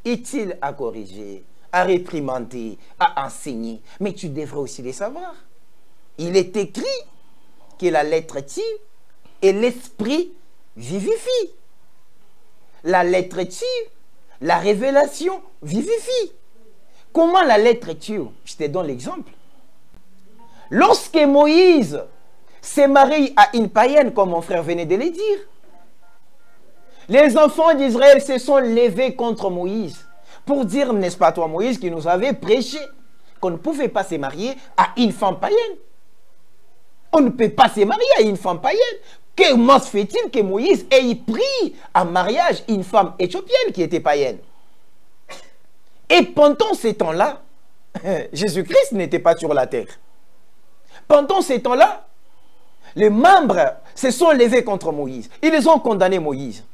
utile à corriger, à réprimander, à enseigner. Mais tu devrais aussi les savoir. Il est écrit que la lettre tue et l'esprit vivifie. La lettre tue, la révélation vivifie. Comment la lettre tue? Je te donne l'exemple. Lorsque Moïse s'est marié à une païenne, comme mon frère venait de le dire, les enfants d'Israël se sont levés contre Moïse pour dire, n'est-ce pas toi Moïse, qui nous avait prêché qu'on ne pouvait pas se marier à une femme païenne. On ne peut pas se marier à une femme païenne. Comment se fait-il que Moïse ait pris en mariage une femme éthiopienne qui était païenne? Et pendant ces temps-là, Jésus-Christ n'était pas sur la terre. Pendant ces temps-là, les membres se sont levés contre Moïse. Ils ont condamné Moïse.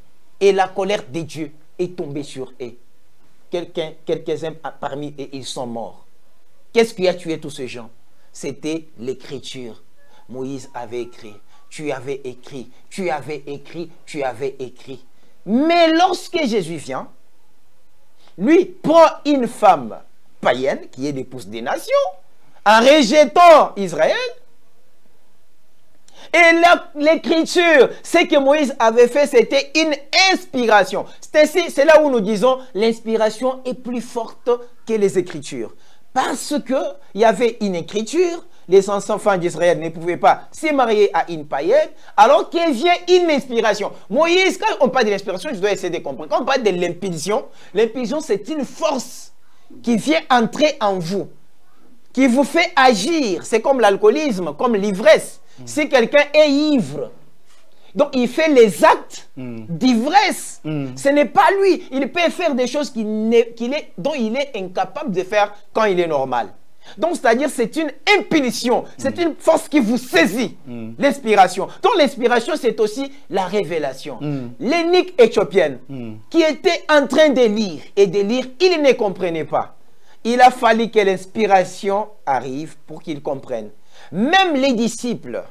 Et la colère de Dieu est tombée sur eux. Quelques-uns parmi eux, ils sont morts. Qu'est-ce qui a tué tous ces gens? C'était l'écriture. Moïse avait écrit. Tu avais écrit, tu avais écrit, tu avais écrit. Mais lorsque Jésus vient, lui prend une femme païenne qui est l'épouse des nations, en rejetant Israël. Et l'écriture, ce que Moïse avait fait, c'était une inspiration. C'est là où nous disons l'inspiration est plus forte que les écritures. Parce qu'il y avait une écriture, les enfants d'Israël ne pouvaient pas se marier à une païenne, alors qu'il vient une inspiration. Moïse, quand on parle de l'inspiration, je dois essayer de comprendre. Quand on parle de l'impulsion c'est une force qui vient entrer en vous, qui vous fait agir. C'est comme l'alcoolisme, comme l'ivresse. Si quelqu'un est ivre, donc il fait les actes d'ivresse. Ce n'est pas lui. Il peut faire des choses dont il est incapable de faire quand il est normal. Donc c'est-à-dire c'est une impulsion, c'est une force qui vous saisit, l'inspiration. Donc l'inspiration c'est aussi la révélation. L'énigme éthiopienne qui était en train de lire et de lire, il ne comprenait pas. Il a fallu que l'inspiration arrive pour qu'il comprenne. Même les disciples,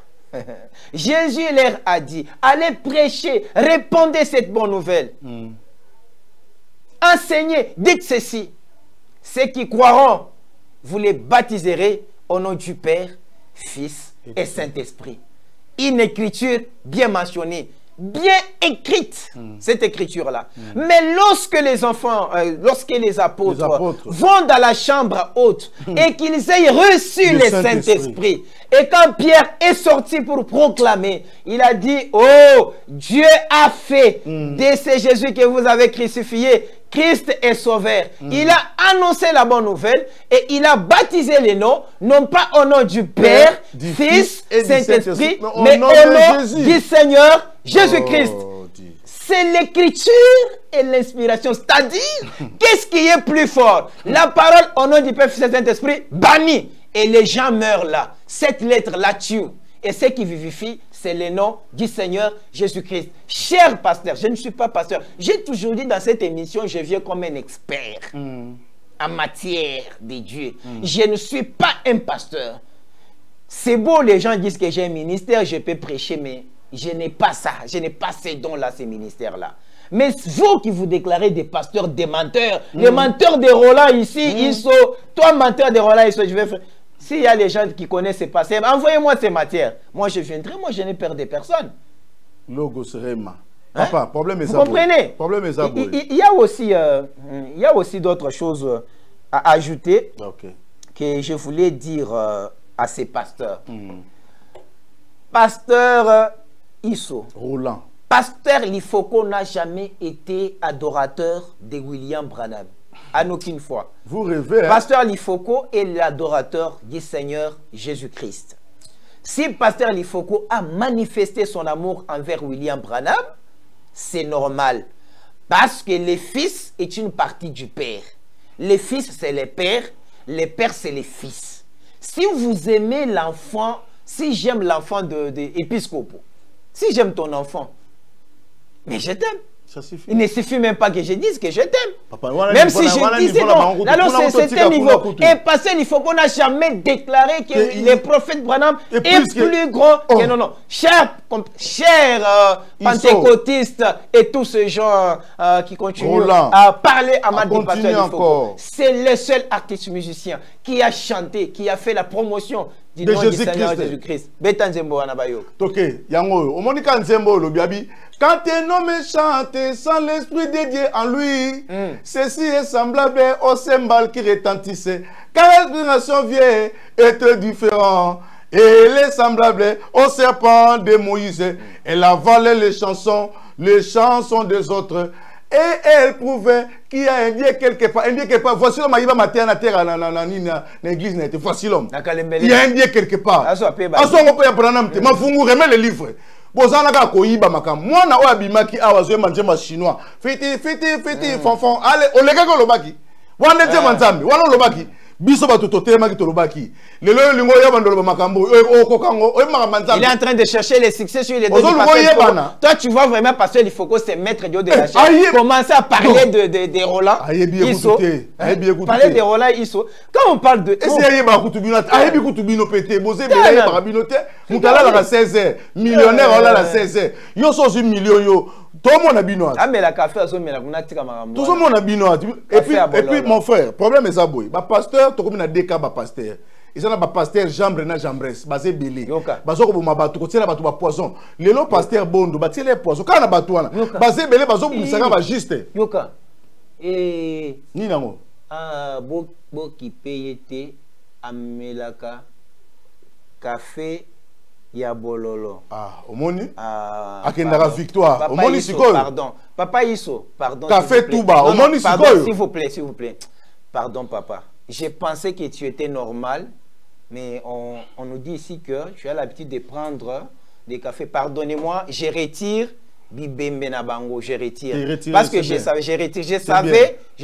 Jésus leur a dit, allez prêcher, répandez cette bonne nouvelle. Enseignez, dites ceci. Ceux qui croiront, vous les baptiserez au nom du Père, Fils et Saint-Esprit. Une écriture bien mentionnée, bien écrite, cette écriture-là. Mais lorsque les enfants, lorsque les apôtres vont dans la chambre haute et qu'ils aient reçu le Saint-Esprit, et quand Pierre est sorti pour proclamer, il a dit, oh, Dieu a fait de ce Jésus que vous avez crucifié, Christ est sauveur. Il a annoncé la bonne nouvelle et il a baptisé les noms, non pas au nom du Père, du Fils et Saint-Esprit, mais au nom du Seigneur Jésus-Christ. C'est l'écriture et l'inspiration. C'est-à-dire, qu'est-ce qui est plus fort? La parole au nom du Père, Fils et Saint-Esprit, bannie. Et les gens meurent là. Cette lettre-là tue. Et ce qui vivifie, c'est le nom du Seigneur Jésus-Christ. Cher pasteur, je ne suis pas pasteur. J'ai toujours dit dans cette émission, je viens comme un expert en matière de Dieu. Je ne suis pas un pasteur. C'est beau, les gens disent que j'ai un ministère, je peux prêcher, mais je n'ai pas ça. Je n'ai pas ces dons-là, ces ministères-là. Mais vous qui vous déclarez des pasteurs, des menteurs, les menteurs de Roland ici, ils sont... Toi, menteur de Roland, je vais faire... S'il y a les gens qui connaissent ces passés, envoyez-moi ces matières. Moi, je viendrai, moi, je n'ai peur de personne. Logos Rema. Papa, problème est ça. Vous comprenez? Problème est ça. Il y a aussi d'autres choses à ajouter que je voulais dire à ces pasteurs. Pasteur Isso. Roland. Pasteur Lifoko n'a jamais été adorateur de William Branham. À aucune fois. Vous rêvez, hein? Pasteur Lifoko est l'adorateur du Seigneur Jésus-Christ. Si Pasteur Lifoko a manifesté son amour envers William Branham, c'est normal. Parce que le Fils est une partie du Père. Le Fils, c'est le Père c'est le Fils. Si vous aimez l'enfant, si j'aime l'enfant de Épiscopo, si j'aime ton enfant, mais je t'aime. Ça suffit. Il ne suffit même pas que je dise que je t'aime. Même si je disais non. Alors c'est un niveau. Et parce qu'il faut qu'on n'a jamais déclaré que le prophète Branham est plus grand que non. Chers pentecôtistes et tous ces gens qui continuent à parler à ma pasteur, c'est le seul artiste musicien qui a chanté, qui a fait la promotion du nom du Seigneur Jésus-Christ. Betanzembo Anabayo. Ok, Yango, Omonika Nzembo Lobiabi. Quand un homme chante sans l'esprit de Dieu en lui, ceci est semblable au cymbale qui retentissait. Car l'inspiration vient être différent. Et elle est semblable au serpent de Moïse. Elle avalait les chansons des autres. Et elle prouvait qu'il y a un Dieu quelque part. Un Dieu quelque part. Voici l'homme, il va mater à la terre, à l'église. Voici l'homme. Il y a un Dieu quelque part. Les livres. Bozanaka koyiba makam mwana oya bimaki awazoe manjema chinois fiti fonfon ale olega ko lobaki wana nzema nzambe wana lobaki biso ba tototema ki tolobaki lelo lingo ya bandolo makambo okokango o makamba nzambe. Il est en train de chercher les succès sur les deux pasteurs. Toi tu vois vraiment parce qu'il faut que c'est maître Dieu de la chaîne commencer à parler de Roland Isso. Parler de Roland Isso. Quand on parle de essayer ba kutubino ayebi kutubino pété bozé belé ba binoté mutala la 16h millionnaire la 16h yo so million yo Tout le monde a binois. Ah mais la café a sonné la kunatika marambo. Tout le monde a binois. Et puis mon frère, problème est ça boy. Ba pasteur to comme na deka ba pasteur. Ils ont un pasteur jambre na jambres basé belé. Bazo ko ma batu ko tela batu ba poison. Lelo pasteur bondo ba tela poison. Kana batu wana. Basé belé bazo ko musaka ba juste. Yoka. Et ni nango. Ah bo ki payete amelaka café ya bololo. Ah, omoni? Ah, akendaka victoire. Omoni sikoyo. Pardon. Papa Iso, pardon. Café tout bas. Omoni sikoyo. S'il vous plaît, s'il vous plaît. Pardon papa. J'ai pensé que tu étais normal, mais on nous dit ici que tu as l'habitude de prendre des cafés. Pardonnez-moi, je retire Bibembe na bango, je retire. Parce que je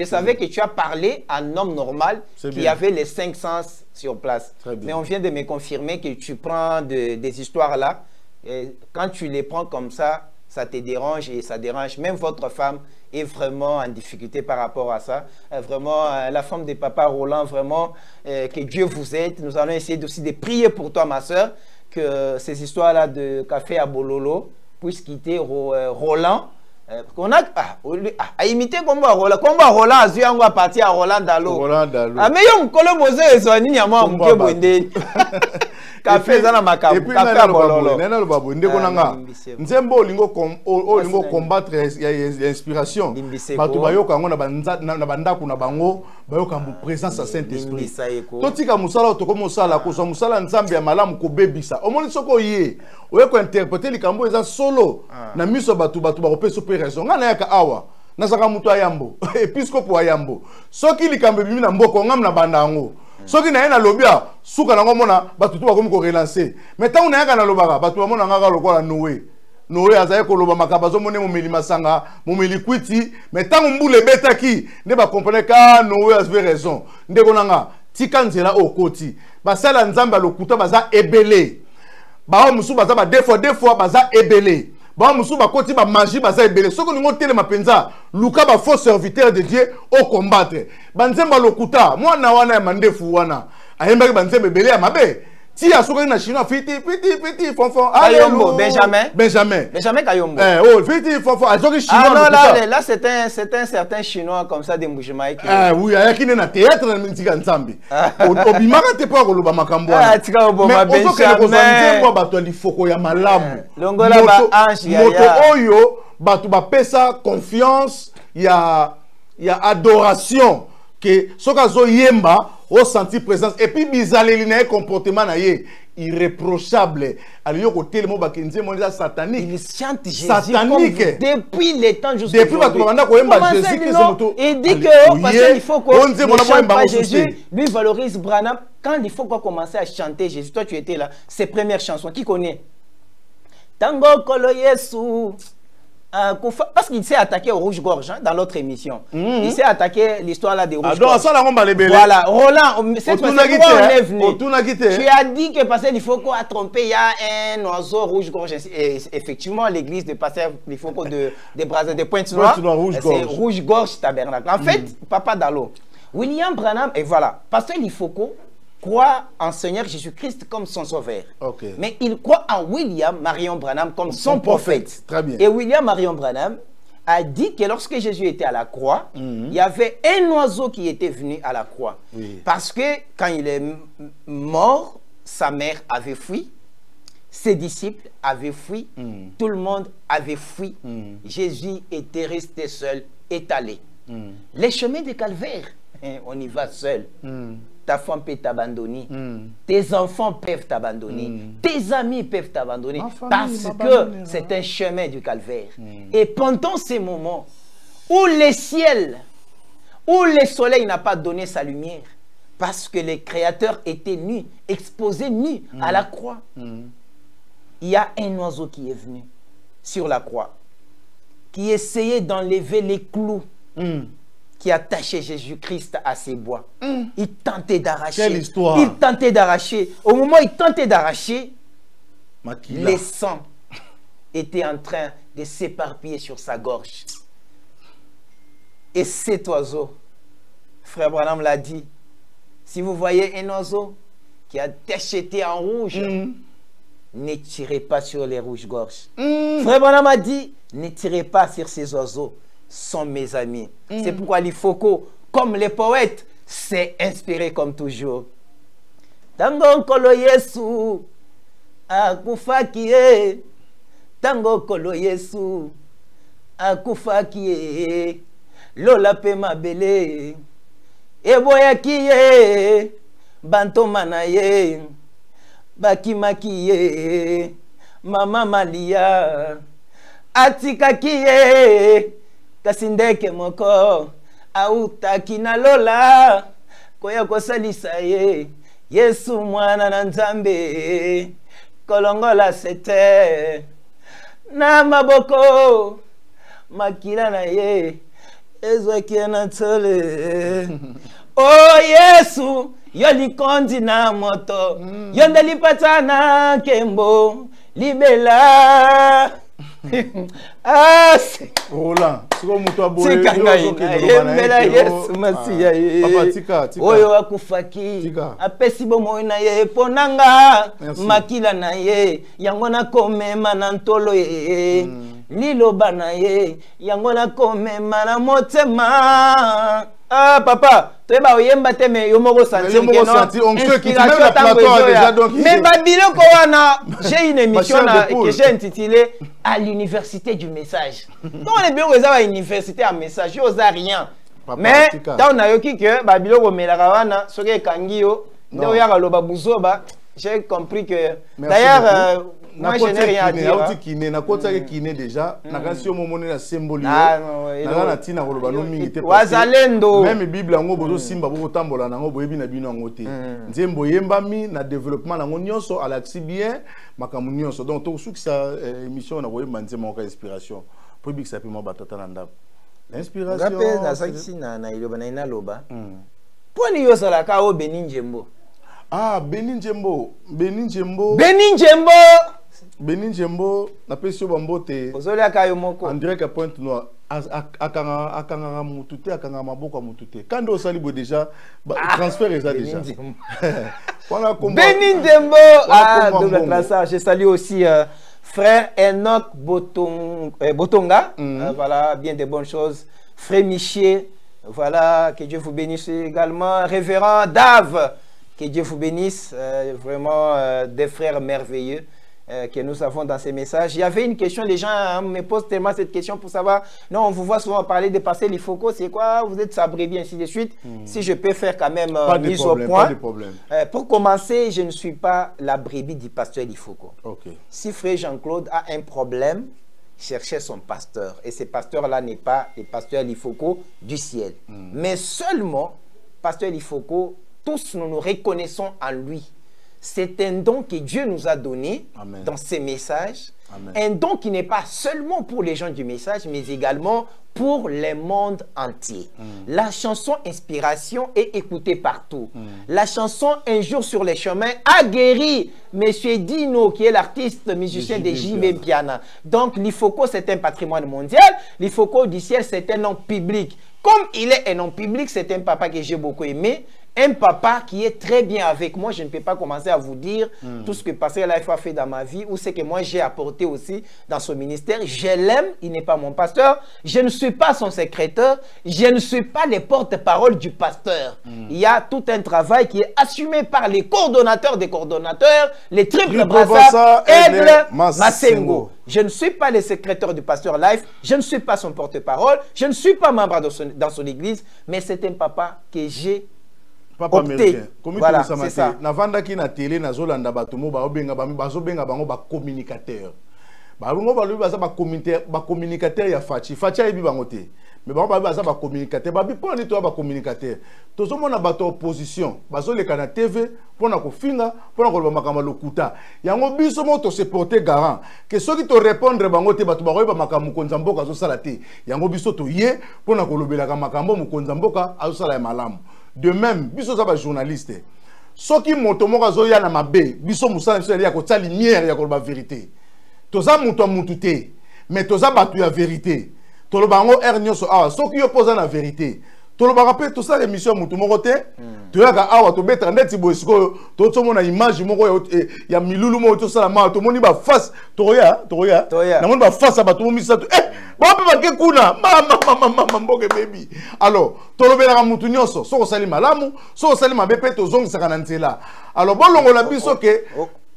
savais que tu as parlé à un homme normal qui avait les 5 sens sur place. Mais on vient de me confirmer que tu prends des histoires là. Et quand tu les prends comme ça, ça te dérange et ça dérange. Même votre femme est vraiment en difficulté par rapport à ça. Vraiment, la femme de papa Roland, vraiment, que Dieu vous aide. Nous allons essayer aussi de prier pour toi, ma soeur, que ces histoires-là de café à Bololo puissent quitter Roland. On a imité comme Roland. Comme Roland, on va partir à Roland Dalo. Ah, mais il y a un colombo, il y a un café zana makabu café à bololo nena lo babu ndeko nanga nzembo olingo combattre ya inspiration bato bayoka ngo na bandaku na bango bayoka mu présence ya Saint-Esprit totika musala to ko musala ko so musala nzambe ya malamu ko bebisa omoni soko ye oyeko interpréter likambo eza solo na miso bato ba kopesa pe raison ngana yaka awa nazaka mutu ayambo episcope ayambo soki likambo bimi na mboko ngam na bandango soki na yena lobia suka na ngomona batu tu bakomi ko relancer mais tant na yaka na lobaka batu bamona ngaka lokola Noé azaye ko loba makabazo mone momeli masanga momeli kwiti mais tant mbule betaki ne ba comprendre ka Noé avait raison ndeko nanga tika nzela okoti basala nzamba lokuta baza ebele ba musu baza ba deux fois baza ebele ba musu ba koti ba magie baza ebele soko ningo tele mapenza luka ba faux serviteur de Dieu au combattre banzemba lokuta mwana wana ya mandefu wana ayembaki banzembe ebele ya mabe ti asoko na chinois fiti fonfon Kayombo Benjamin Kayombo fiti fonfon azoki chinois ah non là c'est un certain chinois comme ça de Mbujimaï oui ayaki na théâtre na mintika nzambi obimaka te pa koloba makambo ah tika oboma Benjamin ko bato lifoko ya malamu longola ba ange ya moto oyo bato bapesa confiance ya adoration que soka zo yemba au senti présence et puis bizaleli na comportement na ye irréprochable aliyo côté le mot bakenze monisa satanique il chante Jésus satanique depuis les temps jusqu'à depuis bato banda ko yemba Jésus que moto il dit que parce qu'il faut qu'on Jésus lui valorise Branham quand il faut qu'on commencer à chanter Jésus toi tu étais là ses premières chansons qui connaît Tango Kolo Yesu parce qu'il s'est attaqué au rouge-gorge dans l'autre émission. Il s'est attaqué l'histoire là des rouge-gorge. Voilà, Roland, cette fois on est venu. Tu as dit que parce qu'il faut qu'on a trompé, il y a un oiseau rouge-gorge. Effectivement, l'église de Pasteur il faut de Pointe-Noire, c'est rouge-gorge tabernacle. En fait, Papa Dalo, William Branham, et voilà, Pasteur Lifoko croit en Seigneur Jésus-Christ comme son sauveur. Mais il croit en William Marion Branham comme son prophète. Très bien. Et William Marion Branham a dit que lorsque Jésus était à la croix, il y avait un oiseau qui était venu à la croix. Parce que quand il est mort, sa mère avait fui, ses disciples avaient fui, tout le monde avait fui. Jésus était resté seul, étalé. Les chemins de calvaire, on y va seul. Ta femme peut t'abandonner, tes enfants peuvent t'abandonner, tes amis peuvent t'abandonner, parce que c'est un chemin du calvaire. Et pendant ces moments où le ciel, où le soleil n'a pas donné sa lumière, parce que le Créateur était nu, exposé nu à la croix, il y a un oiseau qui est venu sur la croix, qui essayait d'enlever les clous qui attachait Jésus-Christ à ses bois. Il tentait d'arracher. Quelle histoire! Il tentait d'arracher. Au moment où il tentait d'arracher, le sang était en train de s'éparpiller sur sa gorge. Et cet oiseau, Frère Branham l'a dit, si vous voyez un oiseau qui a tacheté en rouge, ne tirez pas sur les rouges-gorges. Frère Branham a dit, Ne tirez pas sur ces oiseaux, sont mes amis. C'est pourquoi l'Ifoko, comme les poètes, s'est inspiré comme toujours. Tango kolo Yesu, akufakie. Tango kolo Yesu, akufakie. Lola pe mabele. Eboyakie. Bantomana ye. Bakimakie. Mama Malia. Atikakie. Kasindeke moko. Autaki na lola. Koya kosalisa ye. Yesu mwana na Nzambe. Kolongola sete. Na maboko. Makila na ye. Ezwakia na tole. Oh Yesu. Yoli kondi na moto. Yondeli patana kembo. Libela. Ah, Roland, c'est comme toi boy. Oyo akufaki apesi bomo na ye ponanga makila na ye yango na komema na ntolo ye liloba na ye yango na komema na motema. Ah papa, tu es oyemba te me yo moko sentir que non. Mais babilo kowana, j'ai une émission que j'ai intitulée à l'université du message. Donc on est bien aux à l'université à message, yo za rien. Mais tant on a yoki que babilo ko melaka wana soke kangio, ndo ya loba buzoba, j'ai compris que d'ailleurs moi je n'ai rien à dire. Na kota ke kiné déjà, na kasi yo momone na symbole. Na tina ko loba no mingi te. Wazalendo. Même Bible ngo bozo simba bo tambola na ngo boyebi na bino ngote. Nzembo yembami na développement na ngo nyonso alaxi bien makamu nyonso. Donc to suki sa émission na koyemba nzema ka inspiration. Po bik sa pe mo batata na ndako. L'inspiration. Rappel na sakisi na iloba na ina loba. Poni yo sala ka o Beninjembo. Ah, Beninjembo. Beninjembo. Beninjembo. Beninjembo, na pesio bambote. Ozoli akayo moko. En direct à Pointe Noire. Akanga mutute, akanga maboko mutute. Quand on sali bo déjà, transfert est ça déjà. Beninjembo. Ah, double classage. Je salue aussi frère Enoch Botonga. Voilà, bien de bonnes choses. Frère Michier. Voilà, que Dieu vous bénisse également. Révérend Dave. Que Dieu vous bénisse, vraiment des frères merveilleux que nous avons dans ces messages. Il y avait une question, les gens me posent tellement cette question pour savoir, non, on vous voit souvent parler de passer l'Ifoko, c'est quoi, vous êtes sabré bien, ainsi de suite. Si je peux faire quand même mise au point. Pas de problème. Pour commencer, je ne suis pas la brebis du pasteur l'Ifoko. Okay. Si frère Jean-Claude a un problème, cherchez son pasteur. Et ce pasteur-là n'est pas le pasteur l'Ifoko du ciel. Mais seulement, pasteur l'Ifoko, tous nous nous reconnaissons en lui. C'est un don que Dieu nous a donné. Amen. Dans ses messages. Amen. Un don qui n'est pas seulement pour les gens du message, mais également pour le monde entier. La chanson Inspiration est écoutée partout. La chanson Un jour sur les chemins a guéri Monsieur Dino, qui est l'artiste musicien de JB Piana. Donc l'Ifoko, c'est un patrimoine mondial. L'Ifoko du ciel, c'est un nom public. Comme il est un nom public, c'est un papa que j'ai beaucoup aimé. Un papa qui est très bien avec moi. Je ne peux pas commencer à vous dire tout ce que Pasteur Life a fait dans ma vie ou ce que moi j'ai apporté aussi dans son ministère. Je l'aime, il n'est pas mon pasteur. Je ne suis pas son secrétaire. Je ne suis pas le porte-parole du pasteur. Il y a tout un travail qui est assumé par les coordonnateurs des coordonnateurs, les triples brassards, Aigle Massengo. Je ne suis pas le secrétaire du pasteur Life. Je ne suis pas son porte-parole. Je ne suis pas membre dans son église. Mais c'est un papa que j'ai papa américain. Voilà, c'est ça. Na vanda ki na télé na zolanda batumo ba obenga bango ba communicateur. Ba bango ba lubi ba communicateur ya Fachi. Fachi ebi bango te. Mais bango ba ba communicateur. Ba bi poni to ba communicateur. Tozo mona bato opposition. Bazo le kana TV pona ko finga, pona ko ba makama lokuta. Yango biso mo to se porter garant. Que ceux qui te répondre bango te bato ba ko ba makamu konzamboka zo sala te. Yango biso to ye pona ko lobela ka makambo mu konzamboka azo sala ya malamu. De même, biso za ba journaliste. Soki moto moko zo ya na mabe, biso musala biso ya ko tsa lumière ya ko ba vérité. Toza muto mutute, mais toza batu ya vérité. To lo bango ernyo so awa, soki yo poza na vérité. tolobaka pe to ça émission mutu moko te to yaka awa to betra ndeti bosiko to to mona image moko ya milulu mo to sala ma to moni ba face to ya na moni ba face ba to mo misa to ba pe ba ke kuna mama mboke baby alors to lobela mutu nyonso so ko sali malamu so ko sali mabe pe to zongisa kana nzela alors bolongo la biso ke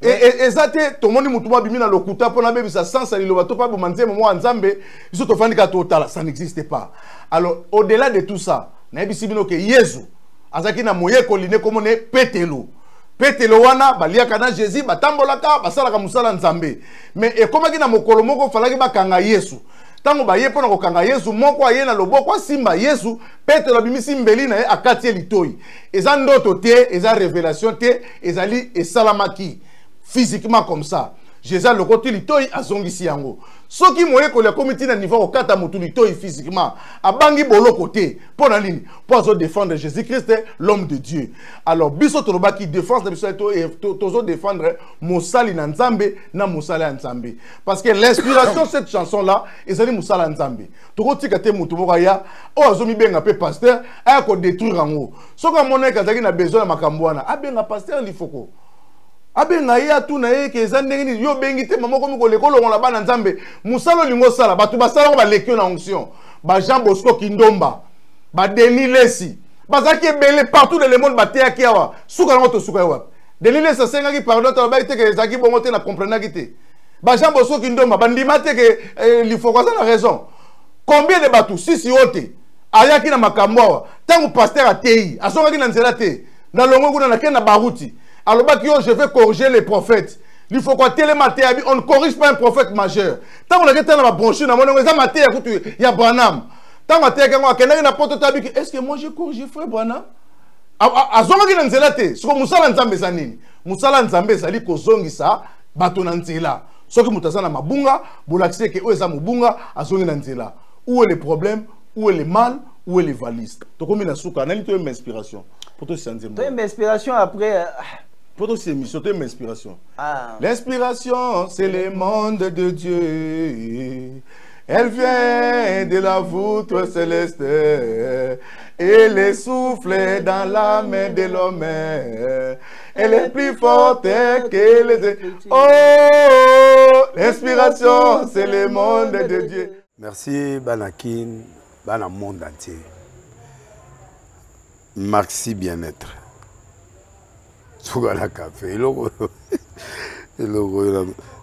ezate to moni mutu ba bimina lokuta pona bebi sa sans ali loba to pa bo manzema mo nzambe biso to fandika to tala ça n'existe pas. Alors, au-delà de tout ça, nous que Jésus, azaki na moye koline komone petelo. Petelo wana balia kana Jésus batambolaka basalaka musala nzambe. Mais et comme na mokolo moko falaki bakanga Yesu. Tango baye pona ko kanga Yesu moko aye na loboko simba Yesu petelo bimisi mbeli na akati litoi. Eza ndoto te, eza révélation te, ezali esalamaki physiquement comme ça. Jésus le côté litoi azongisi yango. Ce qui moye ko le comité na niveau okata mutu litoi physiquement abangi bolo côté pour la ligne pour défendre Jésus-Christ l'homme de Dieu. Alors biso toloba qui défense biso to défendre Mosali na Nzambe na Mosala Nzambe parce que l'inspiration de cette chanson là ezali Mosala Nzambe. To ko tika te mutu moko ya o azomi benga pe pasteur a ko détruire yango. Soka moneka kazaki na besoin na makambo wana abenga pasteur lifoko. Abenga ya tu na ye ke zandengini yo bengi te mama komi ko lekolo ngona bana nzambe musalo lingo sala batu basala ba lekio na onction ba Jean Bosco Kindomba ba Denis Lesi bazaki ebele partout dans le monde batea kiawa suka ngoto suka yawa Denis Lesi senga ki pardon to ba te ke zaki bongo te na comprendre ki ba Jean Bosco Kindomba bandima te ke li faut la raison combien de batu sisi ote ayaki na makambo tangu pasteur atei asonga ki na nzela te na longo kuna na kena baruti. Alors, je vais corriger les prophètes. Il faut qu'on on ne corrige pas un prophète majeur. Tant qu'on a été dans la brochure, il y a Branham. Tant qu'on a été dans la brochure, est-ce que moi j'ai corrigé frère Branham? A zongi na nzela te. Soko musala nzambe za nini? Musala nzambe zali ko zongisa bato na nzela. Soki mutasana mabunga, bolakise ke o eza mubunga azongi na nzela. Où est le problème? Où est le mal? Où est le valise? To komi na suka, nani to inspiration. Pour toi c'est une inspiration après pour toi, c'est une inspiration. L'inspiration, c'est le monde de Dieu. Elle vient de la voûte céleste. Et les souffle dans la main de l'homme. Elle est plus forte que les... Oh, l'inspiration, c'est le monde de Dieu. Merci, Banakin, Bana monde entier. Merci bien-être. Sougala café, logo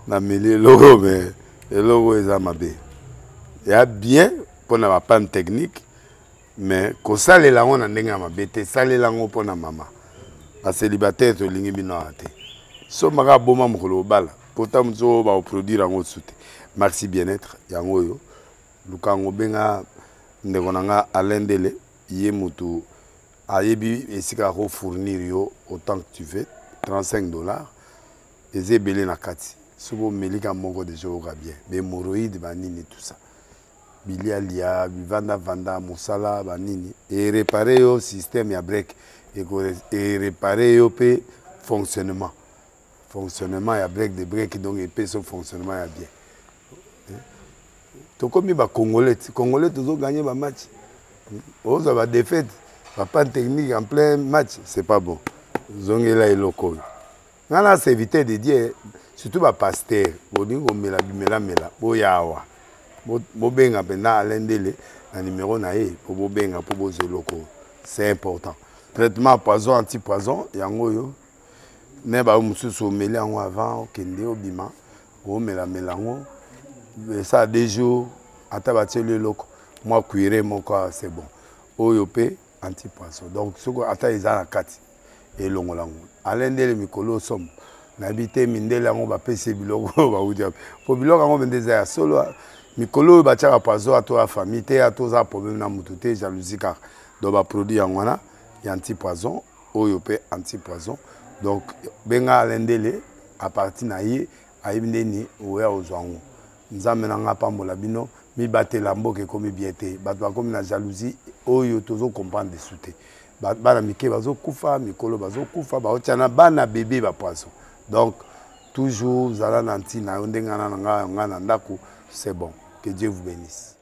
na mêlé logo mais logo ezamabe. Il y a bien pour na panne technique mais ko sale la on ndenge mabe te sale la ngo pour na mama. Ba célibataire to lingi bino ate. So maka boma mokolo bala pota mzo ba produire ngo sute. Merci bien-être yango yo. Lukango benga ndeko nanga alendele ye mutu Ayebi esika ko fournir yo autant que tu veux $35 et zebele na kati sobo melika moko de jour bien bémoroïde banini tout ça bilialia vanda musala banini et réparer yo système ya break et réparer yo pe fonctionnement ya break de break donc et pe son fonctionnement ya bien to komi ba congolais toujours gagner ba match on va défaite. Pas de technique en plein match, c'est pas bon. Zongela et loco. Nana c'est éviter de dire surtout ba pasteur, bodingo mela boyawa. Bo benga penda alendele na numéro na e pour bo benga pour bozo loco. C'est important. Traitement poison anti-poison yango yo. Ne ba mususu meli yango avant kende obima. O mela ngo. Ça 2 jours ata ba tele loco. Moi cuire mon corps c'est bon. Oyope anti-poisson. Donc, ce qu'on attend, ils ont la carte. Et l'on l'a. Alain de Mikolo somme. N'habite Mindela, on va passer Biloko. Pour Biloko, on va dire solo. Mikolo, va tirer à poisson à toi, famille, à toi, problème dans mon touté, jalousie, car donc, va produire en wana, il y a anti-poison, Oyope anti-poison. Donc, Benga Alain Dele, à partir d'Aïe, Aïbneni, ou aux Zouango. Nous amenons pas mon labino. Mi batte lambo ke komi biete batwa komi na jalousie oyo tozo comprendre de souté bana mike bazo kufa mikolo bazo kufa ba otiana bana bébé ba poisson donc toujours zala nanti na ndengana nga ndako c'est bon que Dieu vous bénisse.